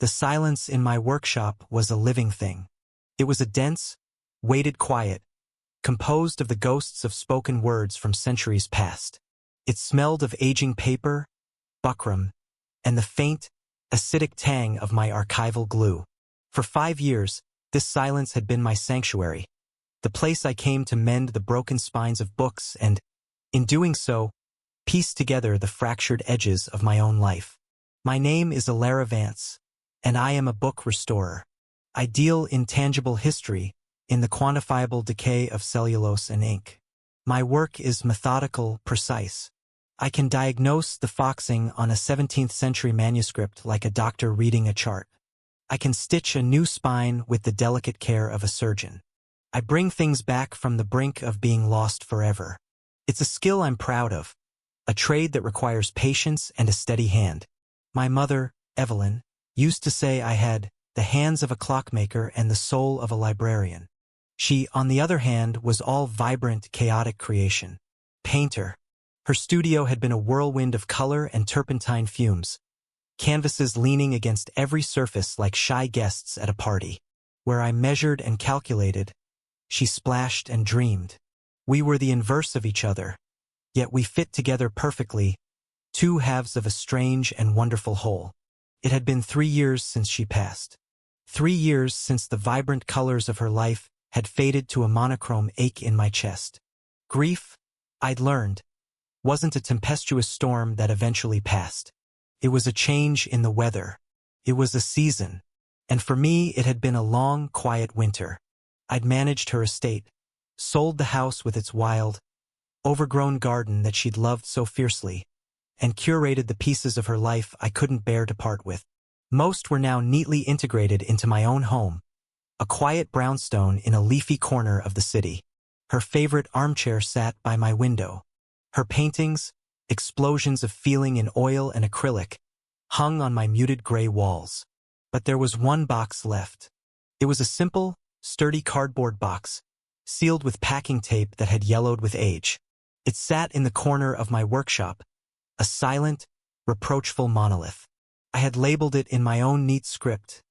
The silence in my workshop was a living thing. It was a dense, weighted quiet, composed of the ghosts of spoken words from centuries past. It smelled of aging paper, buckram, and the faint, acidic tang of my archival glue. For 5 years, this silence had been my sanctuary, the place I came to mend the broken spines of books and, in doing so, piece together the fractured edges of my own life. My name is Alara Vance, and I am a book restorer. I deal in tangible history, in the quantifiable decay of cellulose and ink. My work is methodical, precise. I can diagnose the foxing on a 17th-century manuscript like a doctor reading a chart. I can stitch a new spine with the delicate care of a surgeon. I bring things back from the brink of being lost forever. It's a skill I'm proud of, a trade that requires patience and a steady hand. My mother, Evelyn, used to say I had the hands of a clockmaker and the soul of a librarian. She, on the other hand, was all vibrant, chaotic creation. Painter. Her studio had been a whirlwind of color and turpentine fumes, canvases leaning against every surface like shy guests at a party. Where I measured and calculated, she splashed and dreamed. We were the inverse of each other, yet we fit together perfectly, two halves of a strange and wonderful whole. It had been 3 years since she passed. 3 years since the vibrant colors of her life had faded to a monochrome ache in my chest. Grief, I'd learned, wasn't a tempestuous storm that eventually passed. It was a change in the weather. It was a season. And for me, it had been a long, quiet winter. I'd managed her estate, sold the house with its wild, overgrown garden that she'd loved so fiercely, and curated the pieces of her life I couldn't bear to part with. Most were now neatly integrated into my own home, a quiet brownstone in a leafy corner of the city. Her favorite armchair sat by my window. Her paintings, explosions of feeling in oil and acrylic, hung on my muted gray walls. But there was one box left. It was a simple, sturdy cardboard box, sealed with packing tape that had yellowed with age. It sat in the corner of my workshop, a silent, reproachful monolith. I had labeled it in my own neat script,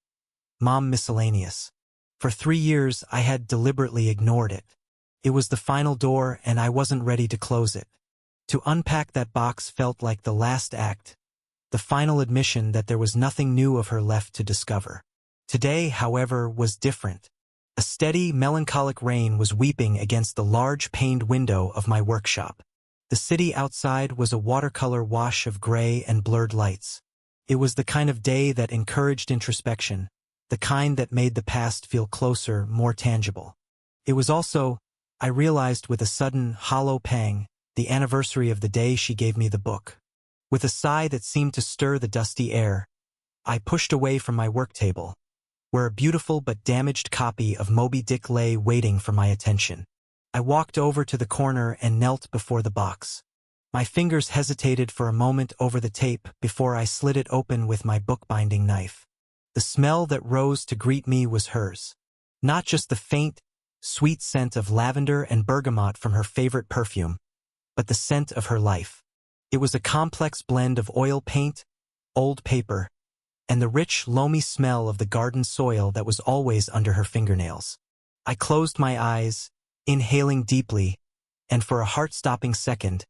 Mom Miscellaneous. For 3 years, I had deliberately ignored it. It was the final door, and I wasn't ready to close it. To unpack that box felt like the last act, the final admission that there was nothing new of her left to discover. Today, however, was different. A steady, melancholic rain was weeping against the large paned window of my workshop. The city outside was a watercolor wash of gray and blurred lights. It was the kind of day that encouraged introspection, the kind that made the past feel closer, more tangible. It was also, I realized with a sudden, hollow pang, the anniversary of the day she gave me the book. With a sigh that seemed to stir the dusty air, I pushed away from my work table, where a beautiful but damaged copy of Moby Dick lay waiting for my attention. I walked over to the corner and knelt before the box. My fingers hesitated for a moment over the tape before I slid it open with my bookbinding knife. The smell that rose to greet me was hers. Not just the faint, sweet scent of lavender and bergamot from her favorite perfume, but the scent of her life. It was a complex blend of oil paint, old paper, and the rich, loamy smell of the garden soil that was always under her fingernails. I closed my eyes, inhaling deeply, and for a heart-stopping second,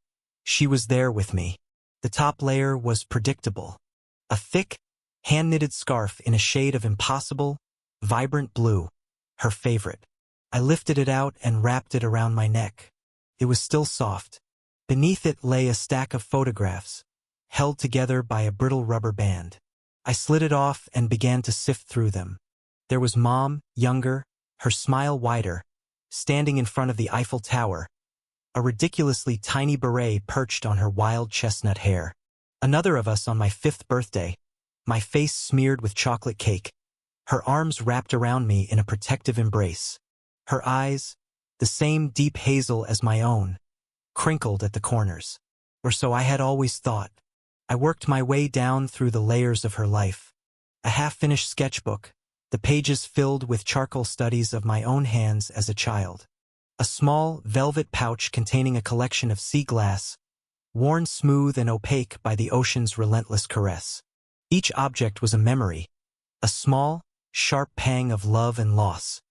she was there with me. The top layer was predictable. A thick, hand-knitted scarf in a shade of impossible, vibrant blue, her favorite. I lifted it out and wrapped it around my neck. It was still soft. Beneath it lay a stack of photographs, held together by a brittle rubber band. I slid it off and began to sift through them. There was Mom, younger, her smile wider, standing in front of the Eiffel Tower, a ridiculously tiny beret perched on her wild chestnut hair. Another of us on my 5th birthday, my face smeared with chocolate cake, her arms wrapped around me in a protective embrace. Her eyes, the same deep hazel as my own, crinkled at the corners. Or so I had always thought. I worked my way down through the layers of her life. A half-finished sketchbook, the pages filled with charcoal studies of my own hands as a child. A small, velvet pouch containing a collection of sea glass, worn smooth and opaque by the ocean's relentless caress. Each object was a memory, a small, sharp pang of love and loss.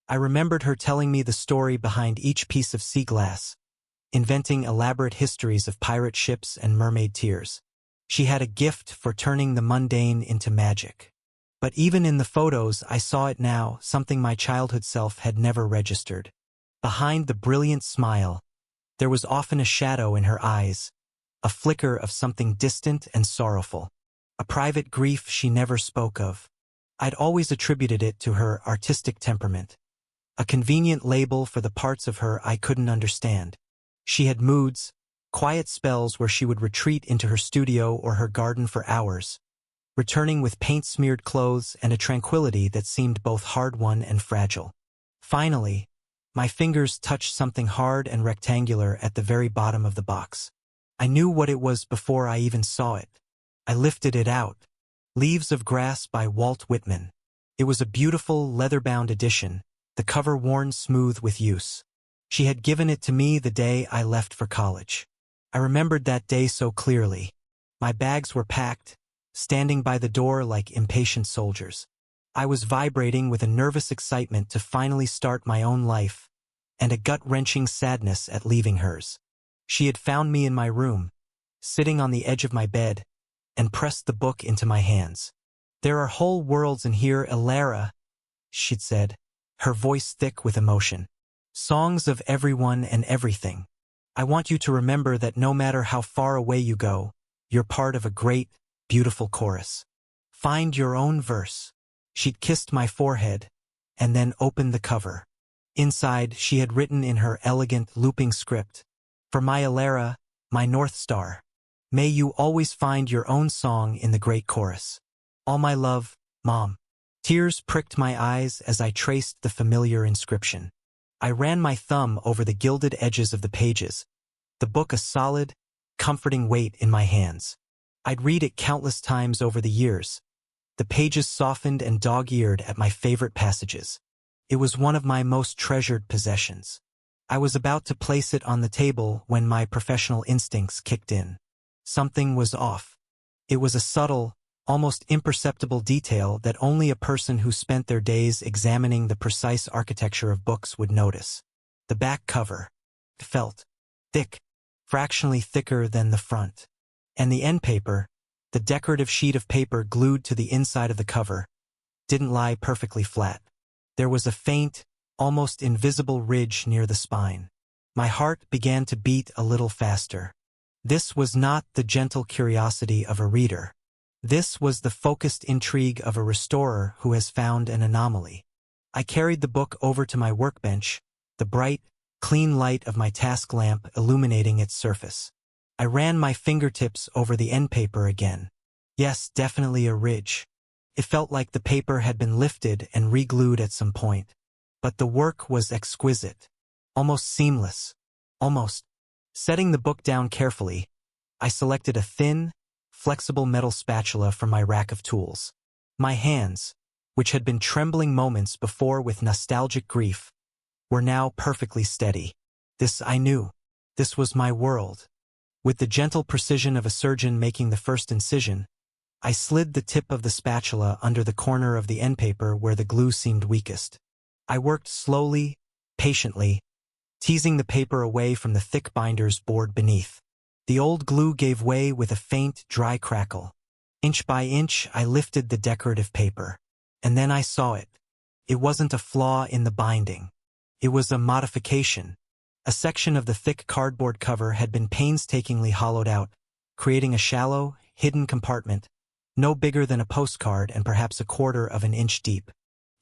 I remembered her telling me the story behind each piece of sea glass, inventing elaborate histories of pirate ships and mermaid tears. She had a gift for turning the mundane into magic. But even in the photos, I saw it now, something my childhood self had never registered. Behind the brilliant smile, there was often a shadow in her eyes, a flicker of something distant and sorrowful, a private grief she never spoke of. I'd always attributed it to her artistic temperament, a convenient label for the parts of her I couldn't understand. She had moods, quiet spells where she would retreat into her studio or her garden for hours, returning with paint-smeared clothes and a tranquility that seemed both hard-won and fragile. Finally, my fingers touched something hard and rectangular at the very bottom of the box. I knew what it was before I even saw it. I lifted it out. Leaves of Grass by Walt Whitman. It was a beautiful, leather-bound edition, the cover worn smooth with use. She had given it to me the day I left for college. I remembered that day so clearly. My bags were packed, standing by the door like impatient soldiers. I was vibrating with a nervous excitement to finally start my own life, and a gut-wrenching sadness at leaving hers. She had found me in my room, sitting on the edge of my bed, and pressed the book into my hands. "There are whole worlds in here, Elara," she'd said, her voice thick with emotion. "Songs of everyone and everything. I want you to remember that no matter how far away you go, you're part of a great, beautiful chorus. Find your own verse." She'd kissed my forehead, and then opened the cover. Inside, she had written in her elegant, looping script, "For my Elara, my North Star. May you always find your own song in the great chorus. All my love, Mom." Tears pricked my eyes as I traced the familiar inscription. I ran my thumb over the gilded edges of the pages, the book a solid, comforting weight in my hands. I'd read it countless times over the years, the pages softened and dog-eared at my favorite passages. It was one of my most treasured possessions. I was about to place it on the table when my professional instincts kicked in. Something was off. It was a subtle, almost imperceptible detail that only a person who spent their days examining the precise architecture of books would notice. The back cover felt thick, fractionally thicker than the front. And the end paper, the decorative sheet of paper glued to the inside of the cover, didn't lie perfectly flat. There was a faint, almost invisible ridge near the spine. My heart began to beat a little faster. This was not the gentle curiosity of a reader. This was the focused intrigue of a restorer who has found an anomaly. I carried the book over to my workbench, the bright, clean light of my task lamp illuminating its surface. I ran my fingertips over the end paper again. Yes, definitely a ridge. It felt like the paper had been lifted and re-glued at some point. But the work was exquisite, almost seamless, almost. Setting the book down carefully, I selected a thin, flexible metal spatula from my rack of tools. My hands, which had been trembling moments before with nostalgic grief, were now perfectly steady. This I knew. This was my world. With the gentle precision of a surgeon making the first incision, I slid the tip of the spatula under the corner of the end paper where the glue seemed weakest. I worked slowly, patiently, teasing the paper away from the thick binder's board beneath. The old glue gave way with a faint, dry crackle. Inch by inch, I lifted the decorative paper. And then I saw it. It wasn't a flaw in the binding. It was a modification. A section of the thick cardboard cover had been painstakingly hollowed out, creating a shallow, hidden compartment, no bigger than a postcard and perhaps a quarter of an inch deep.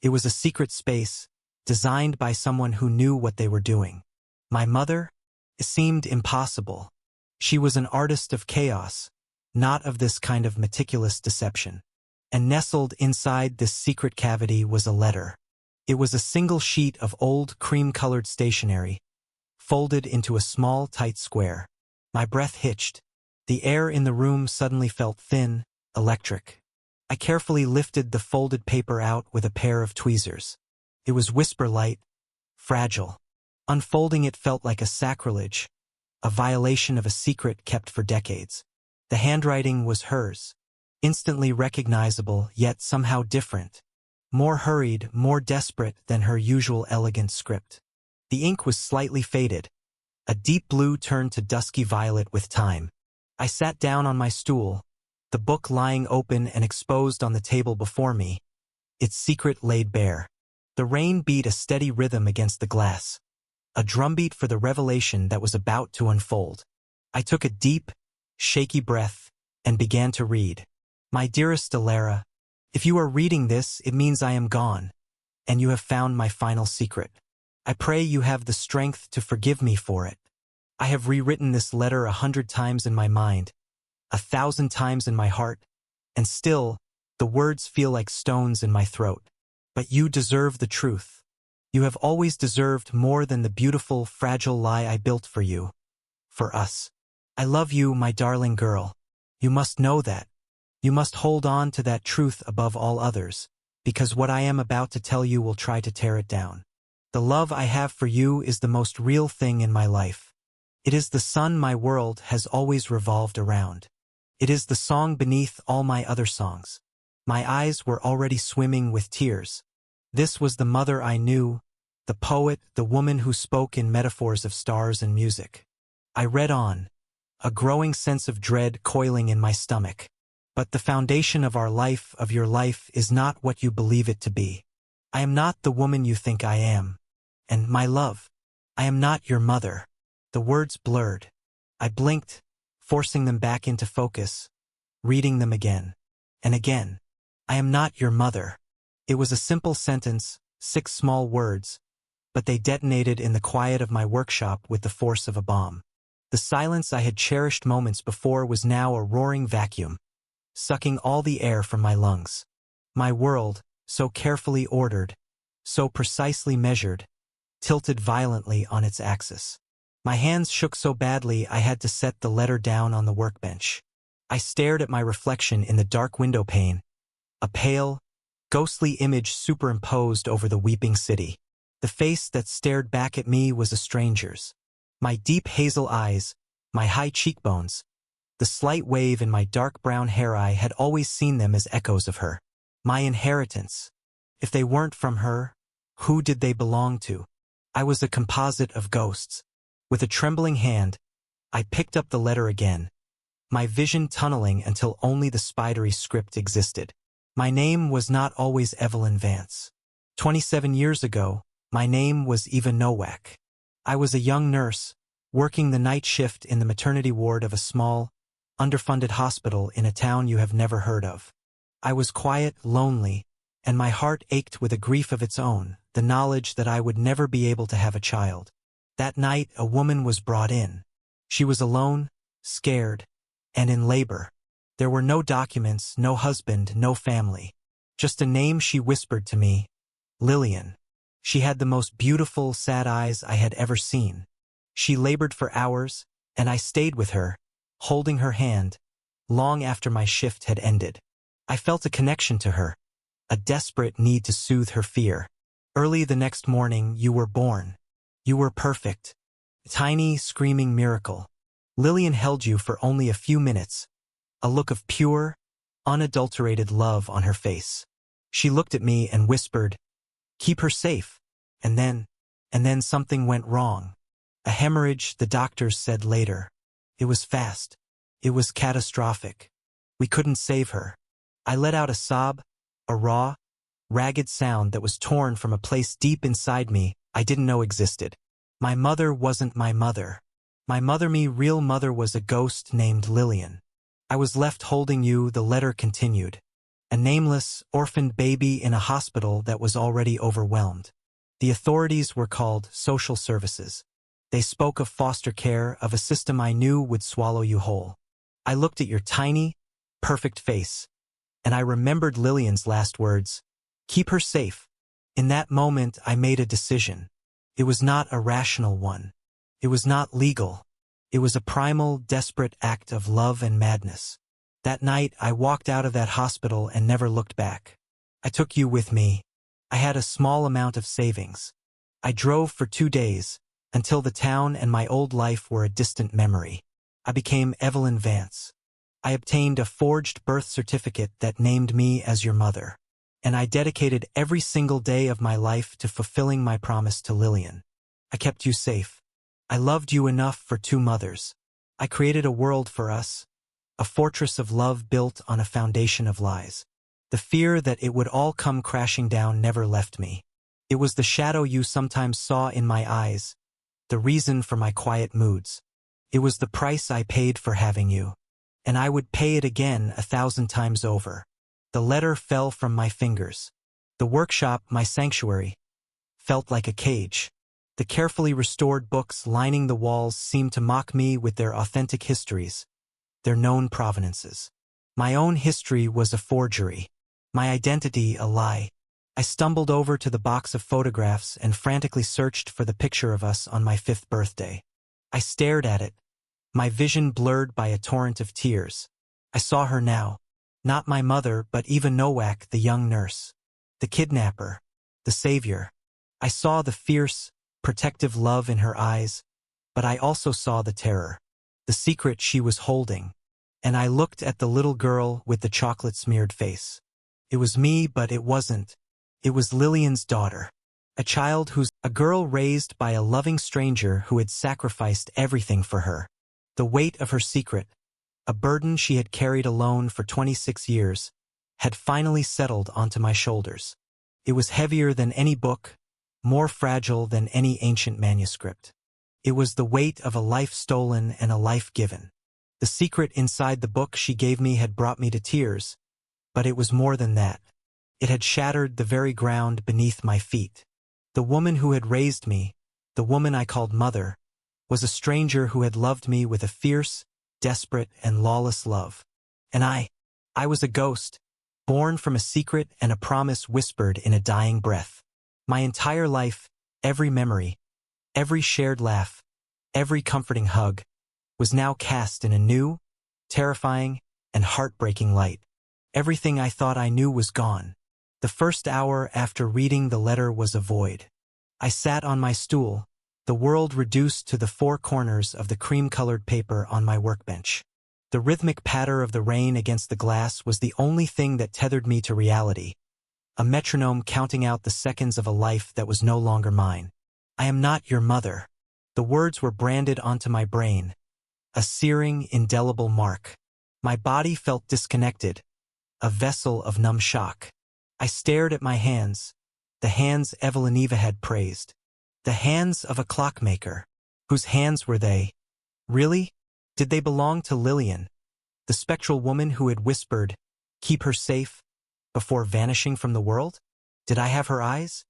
It was a secret space, designed by someone who knew what they were doing. My mother? It seemed impossible. She was an artist of chaos, not of this kind of meticulous deception. And nestled inside this secret cavity was a letter. It was a single sheet of old cream-colored stationery, folded into a small, tight square. My breath hitched. The air in the room suddenly felt thin, electric. I carefully lifted the folded paper out with a pair of tweezers. It was whisper-light, fragile. Unfolding it felt like a sacrilege, a violation of a secret kept for decades. The handwriting was hers. instantly recognizable yet somehow different. More hurried, more desperate than her usual elegant script. The ink was slightly faded. A deep blue turned to dusky violet with time. I sat down on my stool, the book lying open and exposed on the table before me, its secret laid bare. The rain beat a steady rhythm against the glass, a drumbeat for the revelation that was about to unfold. I took a deep, shaky breath and began to read. My dearest Alara, if you are reading this, it means I am gone, and you have found my final secret. I pray you have the strength to forgive me for it. I have rewritten this letter 100 times in my mind, 1,000 times in my heart, and still, the words feel like stones in my throat. But you deserve the truth. You have always deserved more than the beautiful, fragile lie I built for you. For us. I love you, my darling girl. You must know that. You must hold on to that truth above all others, because what I am about to tell you will try to tear it down. The love I have for you is the most real thing in my life. It is the sun my world has always revolved around. It is the song beneath all my other songs. My eyes were already swimming with tears. This was the mother I knew, the poet, the woman who spoke in metaphors of stars and music. I read on, a growing sense of dread coiling in my stomach. But the foundation of our life, of your life, is not what you believe it to be. I am not the woman you think I am. And, my love, I am not your mother. The words blurred. I blinked, forcing them back into focus, reading them again. And again. I am not your mother. It was a simple sentence, 6 small words, but they detonated in the quiet of my workshop with the force of a bomb. The silence I had cherished moments before was now a roaring vacuum, sucking all the air from my lungs. My world, so carefully ordered, so precisely measured, tilted violently on its axis. My hands shook so badly I had to set the letter down on the workbench. I stared at my reflection in the dark window pane, a pale, ghostly image superimposed over the weeping city. The face that stared back at me was a stranger's. My deep hazel eyes, my high cheekbones, the slight wave in my dark brown hair, I had always seen them as echoes of her. My inheritance. If they weren't from her, who did they belong to? I was a composite of ghosts. With a trembling hand, I picked up the letter again, my vision tunneling until only the spidery script existed. My name was not always Evelyn Vance. 27 years ago, my name was Eva Nowak. I was a young nurse, working the night shift in the maternity ward of a small, underfunded hospital in a town you have never heard of. I was quiet, lonely, and my heart ached with a grief of its own, the knowledge that I would never be able to have a child. That night, a woman was brought in. She was alone, scared, and in labor. There were no documents, no husband, no family. Just a name she whispered to me, Lillian. She had the most beautiful, sad eyes I had ever seen. She labored for hours, and I stayed with her, holding her hand, long after my shift had ended. I felt a connection to her, a desperate need to soothe her fear. Early the next morning, you were born. You were perfect. A tiny, screaming miracle. Lillian held you for only a few minutes, a look of pure, unadulterated love on her face. She looked at me and whispered, "Keep her safe." And then something went wrong. A hemorrhage, the doctors said later. It was fast. It was catastrophic. We couldn't save her. I let out a sob, a raw, ragged sound that was torn from a place deep inside me I didn't know existed. My mother wasn't my mother. My mother, me real mother, was a ghost named Lillian. I was left holding you, the letter continued. A nameless, orphaned baby in a hospital that was already overwhelmed. The authorities were called social services. They spoke of foster care, of a system I knew would swallow you whole. I looked at your tiny, perfect face, and I remembered Lillian's last words, "Keep her safe." In that moment, I made a decision. It was not a rational one. It was not legal. It was a primal, desperate act of love and madness. That night, I walked out of that hospital and never looked back. I took you with me. I had a small amount of savings. I drove for 2 days, until the town and my old life were a distant memory. I became Evelyn Vance. I obtained a forged birth certificate that named me as your mother. And I dedicated every single day of my life to fulfilling my promise to Lillian. I kept you safe. I loved you enough for two mothers. I created a world for us, a fortress of love built on a foundation of lies. The fear that it would all come crashing down never left me. It was the shadow you sometimes saw in my eyes, the reason for my quiet moods. It was the price I paid for having you. And I would pay it again 1,000 times over. The letter fell from my fingers. The workshop, my sanctuary, felt like a cage. The carefully restored books lining the walls seemed to mock me with their authentic histories, their known provenances. My own history was a forgery, my identity a lie. I stumbled over to the box of photographs and frantically searched for the picture of us on my 5th birthday. I stared at it, my vision blurred by a torrent of tears. I saw her now. Not my mother, but Eva Nowak, the young nurse. The kidnapper. The savior. I saw the fierce, protective love in her eyes, but I also saw the terror. The secret she was holding. And I looked at the little girl with the chocolate-smeared face. It was me, but it wasn't. It was Lillian's daughter. A girl raised by a loving stranger who had sacrificed everything for her. The weight of her secret, a burden she had carried alone for 26 years, had finally settled onto my shoulders. It was heavier than any book, more fragile than any ancient manuscript. It was the weight of a life stolen and a life given. The secret inside the book she gave me had brought me to tears, but it was more than that. It had shattered the very ground beneath my feet. The woman who had raised me, the woman I called mother, was a stranger who had loved me with a fierce, desperate, and lawless love. And I was a ghost, born from a secret and a promise whispered in a dying breath. My entire life, every memory, every shared laugh, every comforting hug, was now cast in a new, terrifying, and heartbreaking light. Everything I thought I knew was gone. The first hour after reading the letter was a void. I sat on my stool, the world reduced to the 4 corners of the cream-colored paper on my workbench. The rhythmic patter of the rain against the glass was the only thing that tethered me to reality, a metronome counting out the seconds of a life that was no longer mine. I am not your mother. The words were branded onto my brain, a searing, indelible mark. My body felt disconnected, a vessel of numb shock. I stared at my hands, the hands Evelyn Eva had praised. The hands of a clockmaker. Whose hands were they? Really? Did they belong to Lillian, the spectral woman who had whispered, "Keep her safe," before vanishing from the world? Did I have her eyes?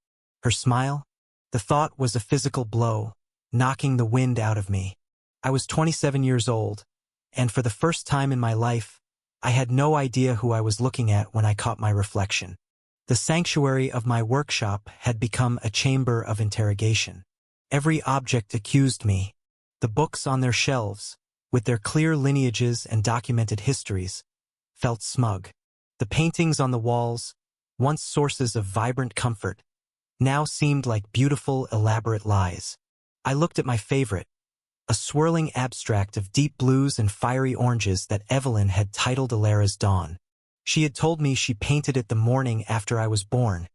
Her smile? The thought was a physical blow, knocking the wind out of me. I was 27 years old, and for the first time in my life, I had no idea who I was looking at when I caught my reflection. The sanctuary of my workshop had become a chamber of interrogation. Every object accused me. The books on their shelves, with their clear lineages and documented histories, felt smug. The paintings on the walls, once sources of vibrant comfort, now seemed like beautiful, elaborate lies. I looked at my favorite, a swirling abstract of deep blues and fiery oranges that Evelyn had titled Alara's Dawn. She had told me she painted it the morning after I was born,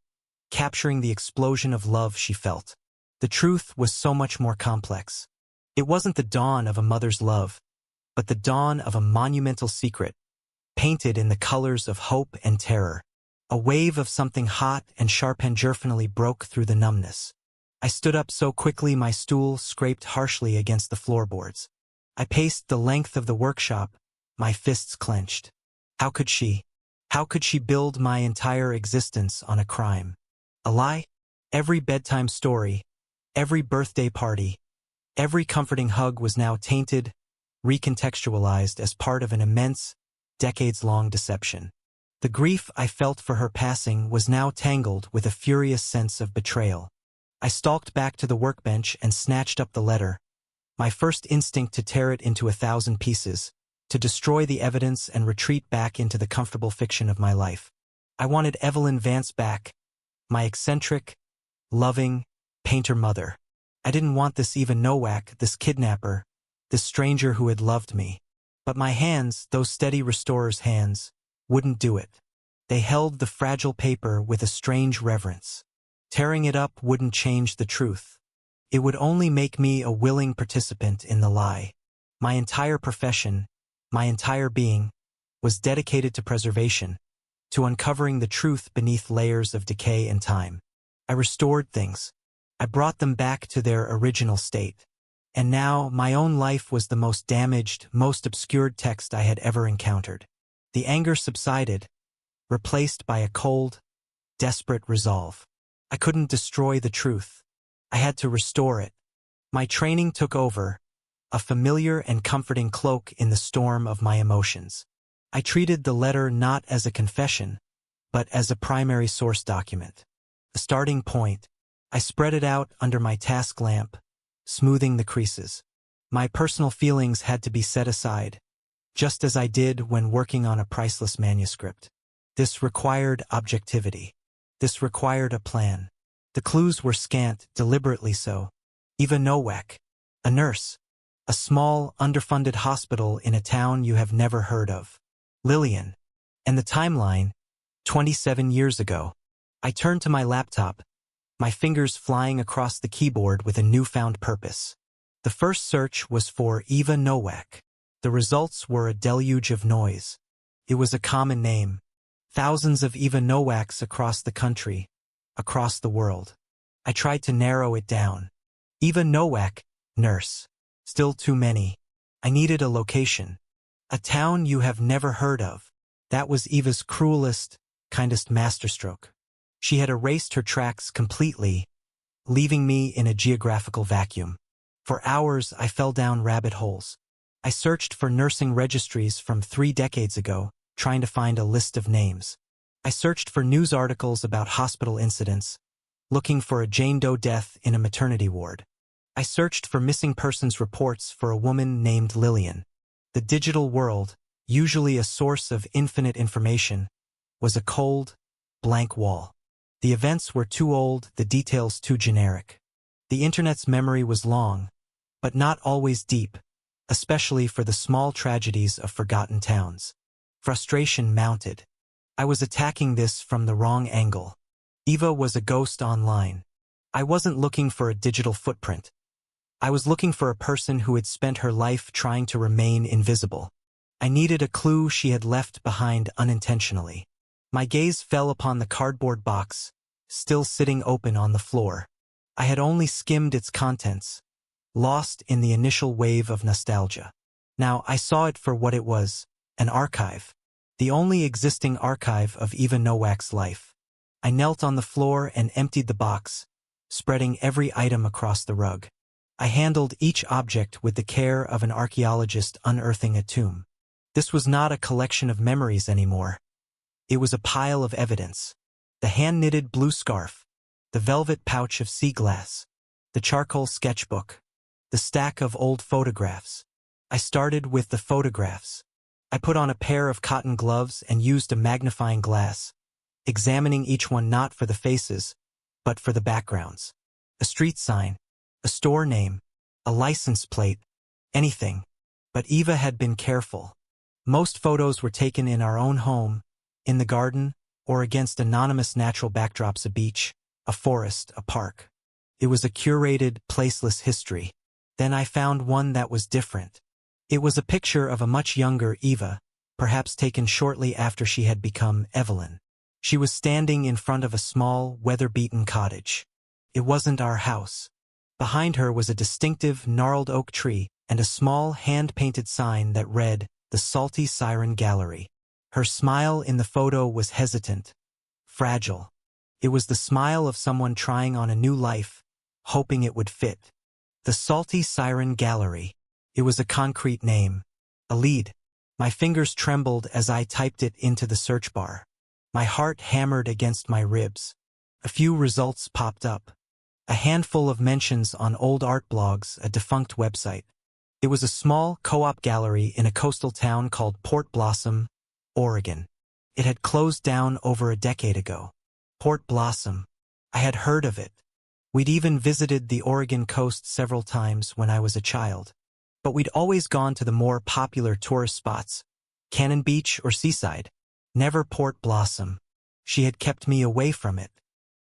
capturing the explosion of love she felt. The truth was so much more complex. It wasn't the dawn of a mother's love, but the dawn of a monumental secret, painted in the colors of hope and terror. A wave of something hot and sharp-edged broke through the numbness. I stood up so quickly my stool scraped harshly against the floorboards. I paced the length of the workshop, my fists clenched. How could she build my entire existence on a crime? A lie? Every bedtime story, every birthday party, every comforting hug was now tainted, recontextualized as part of an immense, decades-long deception. The grief I felt for her passing was now tangled with a furious sense of betrayal. I stalked back to the workbench and snatched up the letter, my first instinct to tear it into 1,000 pieces, to destroy the evidence and retreat back into the comfortable fiction of my life. I wanted Evelyn Vance back, my eccentric, loving, painter mother. I didn't want this Eva Nowak, this kidnapper, this stranger who had loved me. But my hands, those steady restorer's hands, wouldn't do it. They held the fragile paper with a strange reverence. Tearing it up wouldn't change the truth. It would only make me a willing participant in the lie. My entire profession, my entire being, was dedicated to preservation, to uncovering the truth beneath layers of decay and time. I restored things. I brought them back to their original state. And now, my own life was the most damaged, most obscured text I had ever encountered. The anger subsided, replaced by a cold, desperate resolve. I couldn't destroy the truth. I had to restore it. My training took over, a familiar and comforting cloak in the storm of my emotions. I treated the letter not as a confession, but as a primary source document. A starting point. I spread it out under my task lamp, smoothing the creases. My personal feelings had to be set aside, just as I did when working on a priceless manuscript. This required objectivity. This required a plan. The clues were scant, deliberately so. Eva Nowak, a nurse. A small, underfunded hospital in a town you have never heard of. Lillian. And the timeline, 27 years ago. I turned to my laptop, my fingers flying across the keyboard with a newfound purpose. The first search was for Eva Nowak. The results were a deluge of noise. It was a common name. Thousands of Eva Nowaks across the country, across the world. I tried to narrow it down. Eva Nowak, nurse. Still too many. I needed a location. A town you have never heard of. That was Eva's cruelest, kindest masterstroke. She had erased her tracks completely, leaving me in a geographical vacuum. For hours I fell down rabbit holes. I searched for nursing registries from 3 decades ago, trying to find a list of names. I searched for news articles about hospital incidents, looking for a Jane Doe death in a maternity ward. I searched for missing persons reports for a woman named Lillian. The digital world, usually a source of infinite information, was a cold, blank wall. The events were too old, the details too generic. The internet's memory was long, but not always deep, especially for the small tragedies of forgotten towns. Frustration mounted. I was attacking this from the wrong angle. Eva was a ghost online. I wasn't looking for a digital footprint. I was looking for a person who had spent her life trying to remain invisible. I needed a clue she had left behind unintentionally. My gaze fell upon the cardboard box, still sitting open on the floor. I had only skimmed its contents, lost in the initial wave of nostalgia. Now I saw it for what it was, an archive. The only existing archive of Eva Nowak's life. I knelt on the floor and emptied the box, spreading every item across the rug. I handled each object with the care of an archaeologist unearthing a tomb. This was not a collection of memories anymore. It was a pile of evidence. The hand-knitted blue scarf, the velvet pouch of sea glass, the charcoal sketchbook, the stack of old photographs. I started with the photographs. I put on a pair of cotton gloves and used a magnifying glass, examining each one not for the faces, but for the backgrounds. A street sign, a store name, a license plate, anything. But Eva had been careful. Most photos were taken in our own home, in the garden, or against anonymous natural backdrops: a beach, a forest, a park. It was a curated, placeless history. Then I found one that was different. It was a picture of a much younger Eva, perhaps taken shortly after she had become Evelyn. She was standing in front of a small, weather-beaten cottage. It wasn't our house. Behind her was a distinctive, gnarled oak tree and a small, hand-painted sign that read, "The Salty Siren Gallery." Her smile in the photo was hesitant, fragile. It was the smile of someone trying on a new life, hoping it would fit. The Salty Siren Gallery. It was a concrete name, a lead. My fingers trembled as I typed it into the search bar. My heart hammered against my ribs. A few results popped up. A handful of mentions on old art blogs, a defunct website. It was a small co-op gallery in a coastal town called Port Blossom, Oregon. It had closed down over a decade ago. Port Blossom. I had heard of it. We'd even visited the Oregon coast several times when I was a child. but we'd always gone to the more popular tourist spots, Cannon Beach or Seaside, never Port Blossom. She had kept me away from it.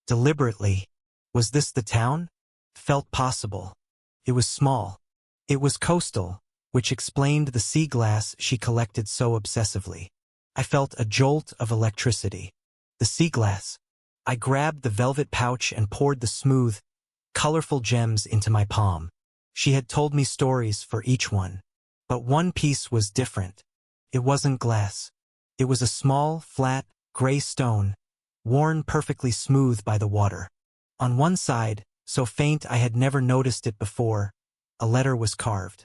Deliberately. Was this the town? Felt possible. It was small. It was coastal, which explained the sea glass she collected so obsessively. I felt a jolt of electricity. The sea glass. I grabbed the velvet pouch and poured the smooth, colorful gems into my palm. She had told me stories for each one. But one piece was different. It wasn't glass. It was a small, flat, gray stone, worn perfectly smooth by the water. On one side, so faint I had never noticed it before, a letter was carved.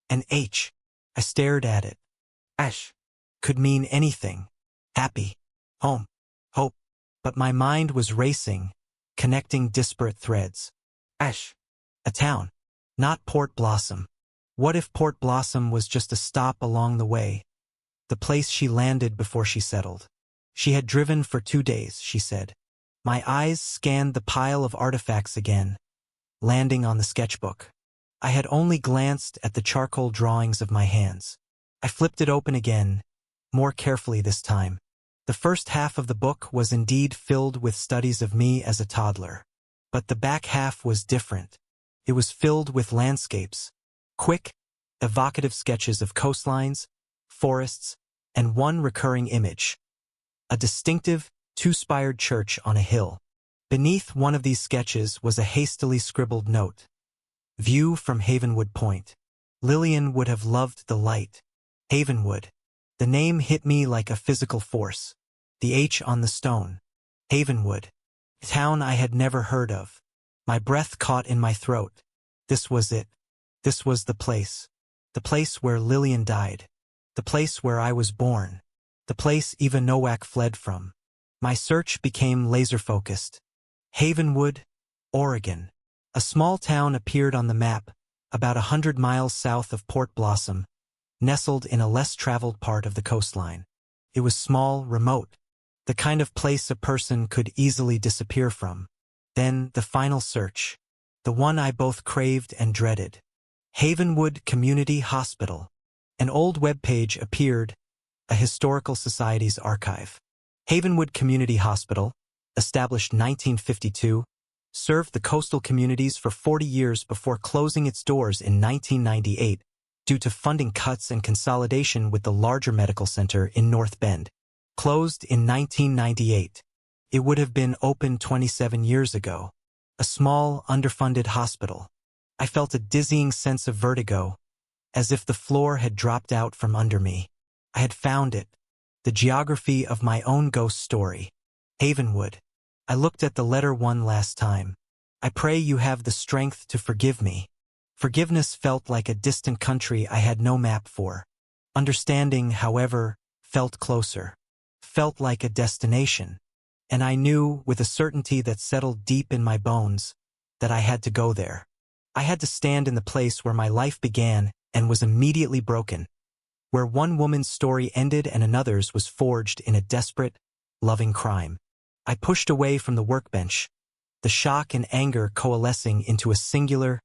An H. I stared at it. Ash. Could mean anything. Happy. Home. Hope. But my mind was racing, connecting disparate threads. Ash. A town. Not Port Blossom. What if Port Blossom was just a stop along the way? The place she landed before she settled. She had driven for 2 days, she said. My eyes scanned the pile of artifacts again, landing on the sketchbook. I had only glanced at the charcoal drawings of my hands. I flipped it open again, more carefully this time. The first half of the book was indeed filled with studies of me as a toddler. But the back half was different. It was filled with landscapes, quick, evocative sketches of coastlines, forests, and one recurring image. A distinctive, two-spired church on a hill. Beneath one of these sketches was a hastily scribbled note. View from Havenwood Point. Lillian would have loved the light. Havenwood. The name hit me like a physical force. The H on the stone. Havenwood. A town I had never heard of. My breath caught in my throat. This was it. This was the place. The place where Lillian died. The place where I was born. The place Eva Nowak fled from. My search became laser-focused. Havenwood, Oregon. A small town appeared on the map, about 100 miles south of Port Blossom, nestled in a less traveled part of the coastline. It was small, remote, the kind of place a person could easily disappear from. Then the final search, the one I both craved and dreaded. Havenwood Community Hospital. An old webpage appeared, a historical society's archive. Havenwood Community Hospital, established 1952, served the coastal communities for 40 years before closing its doors in 1998 due to funding cuts and consolidation with the larger medical center in North Bend. Closed in 1998. It would have been open 27 years ago. A small, underfunded hospital. I felt a dizzying sense of vertigo, as if the floor had dropped out from under me. I had found it. The geography of my own ghost story. Havenwood. I looked at the letter one last time. I pray you have the strength to forgive me. Forgiveness felt like a distant country I had no map for. Understanding, however, felt closer. Felt like a destination. And I knew, with a certainty that settled deep in my bones, that I had to go there. I had to stand in the place where my life began and was immediately broken. Where one woman's story ended and another's was forged in a desperate, loving crime. I pushed away from the workbench, the shock and anger coalescing into a singular,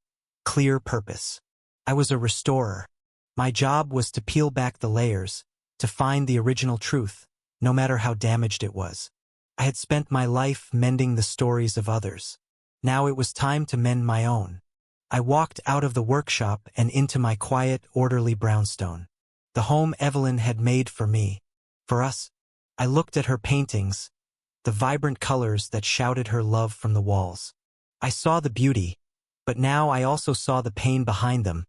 clear purpose. I was a restorer. My job was to peel back the layers, to find the original truth, no matter how damaged it was. I had spent my life mending the stories of others. Now it was time to mend my own. I walked out of the workshop and into my quiet, orderly brownstone. The home Evelyn had made for me. For us. I looked at her paintings, the vibrant colors that shouted her love from the walls. I saw the beauty, but now I also saw the pain behind them,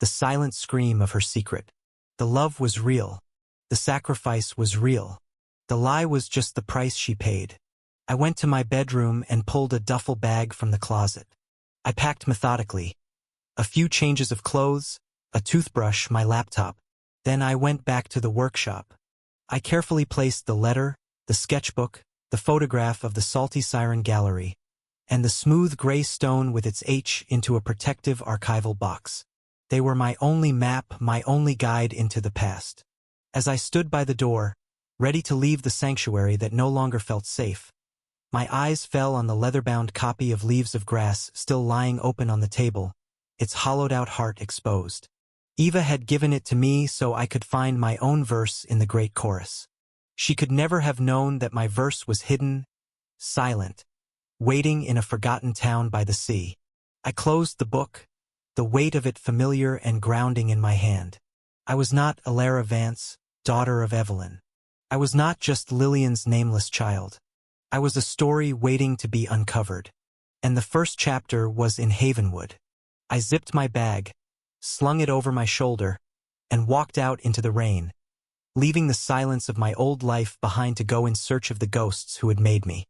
the silent scream of her secret. The love was real. The sacrifice was real. The lie was just the price she paid. I went to my bedroom and pulled a duffel bag from the closet. I packed methodically. A few changes of clothes, a toothbrush, my laptop. Then I went back to the workshop. I carefully placed the letter, the sketchbook, the photograph of the Salty Siren Gallery, and the smooth gray stone with its H into a protective archival box. They were my only map, my only guide into the past. As I stood by the door, ready to leave the sanctuary that no longer felt safe, my eyes fell on the leather-bound copy of Leaves of Grass still lying open on the table, its hollowed-out heart exposed. Eva had given it to me so I could find my own verse in the great chorus. She could never have known that my verse was hidden, silent, waiting in a forgotten town by the sea. I closed the book, the weight of it familiar and grounding in my hand. I was not Alara Vance, daughter of Evelyn. I was not just Lillian's nameless child. I was a story waiting to be uncovered. And the first chapter was in Havenwood. I zipped my bag, slung it over my shoulder, and walked out into the rain, leaving the silence of my old life behind to go in search of the ghosts who had made me.